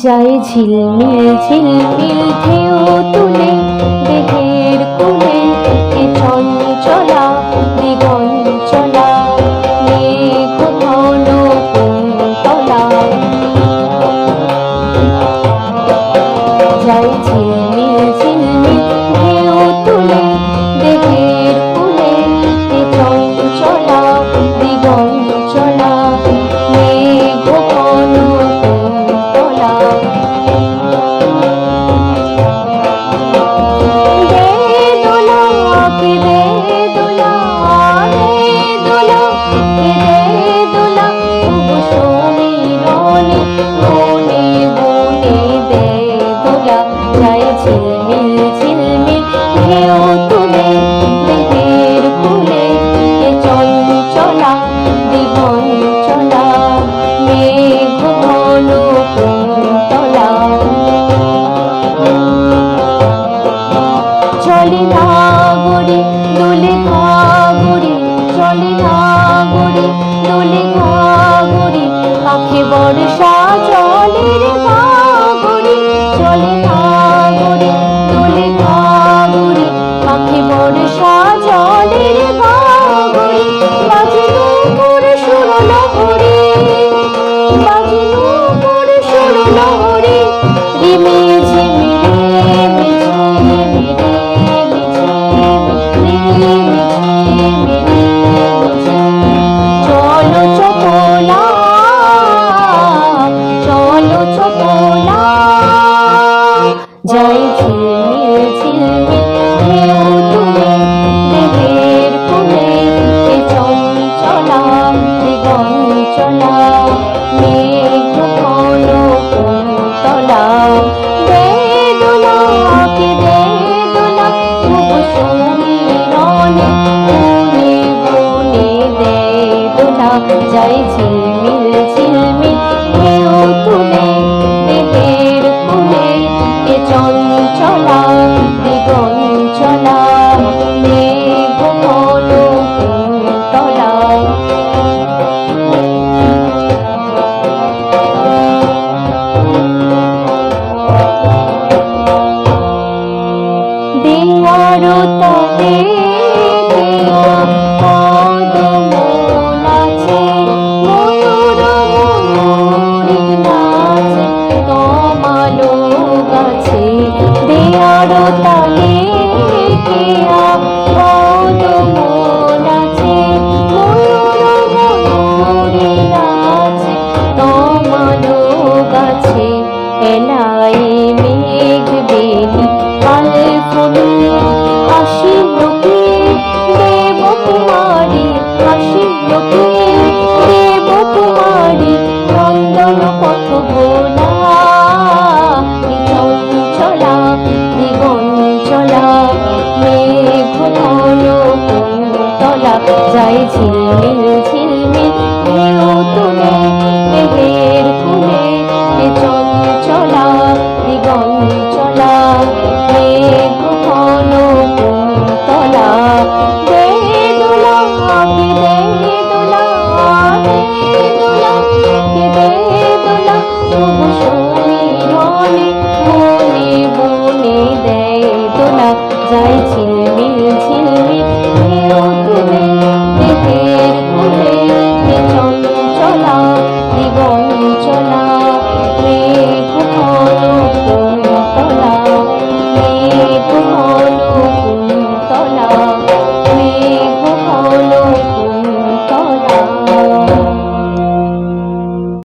যায় ঝিলমিল ঝিলমিল ঢেউ তুলে দেহের কুলে এ চঞ্চলা দিগঞ্চলা মেঘ ঘন কুন্তলা। যায় ঝিলমিল ঝিলমিল ঢেউ তুলে দেহের কুলে এ চঞ্চলা দিগঞ্চলা মেঘ ঘন কুন্তলা। দে দোলা কে দে দোলা দে দোলা কে দে দোলা তবু সমীরণে বনে বনে দে দোলা। যায় ঝিলমিল ঝিলমিল ঢেউ তুলে দেহের কুলে এ চঞ্চলা দিগঞ্চলা মেঘ ঘন কুন্তলা। চলে না গড়ি দোলে ঘাগড়ি চলে না গড়ি দোলে ঘাগড়ি আখে বর্ষা জলের ঘাগড়ি চলে না গড়ি দোলে ঘাগড়ি আখে বর্ষা জলের ঘাগড়ি। বাজে নূপুর সুর লহরী বাজে নূপুর সুর লহরী রিমি ঝিমি রিমি ঝিমি রিমি ঝিমি রিমি ঝিমি। চলো চপলা চলো চপলা। যায় ঝিলমিল ঝিলমিল ঢেউ তুলে দেহের কুলে এ চঞ্চলা দিগঞ্চলা মেঘ ঘন কুন্তলা। দে দোলা কে দে দোলা তবু সমীরণে বনে বনে দে দোলা। যায় ঝিলমিল ঝিলমিল ঢেউ তুলে দেহের কুলে এ চঞ্চলা দিগঞ্চলা মেঘ ঘন কুন্তলা। দেওয়ার তলে দেওয়া পদম নাচে ময়ূর ময়ূরী নাচে তমালো গাছে। দেওয়ার তলে দেওয়া পদম নাচে ময়ূর ময়ূরী নাচে তমালো গাছে। এলাই মেঘ বেনি কাল ফুলে আসিল কে দেব কুমারী আসিল কে দেব কুমারী নন্দন পথ ভোলা এ চঞ্চলা দিগঞ্চলা মেঘ ঘন কুন্তলা। যায় ঝিলমিল ঝিলমিল ঢেউ তুলে দেহের কুলে এ চঞ্চলা দিগঞ্চলা মেঘ ঘন কুন্তলা। দে দোলা কে দে দোলা দে দোলা কে দে দোলা তবু সমীরণে বনে বনে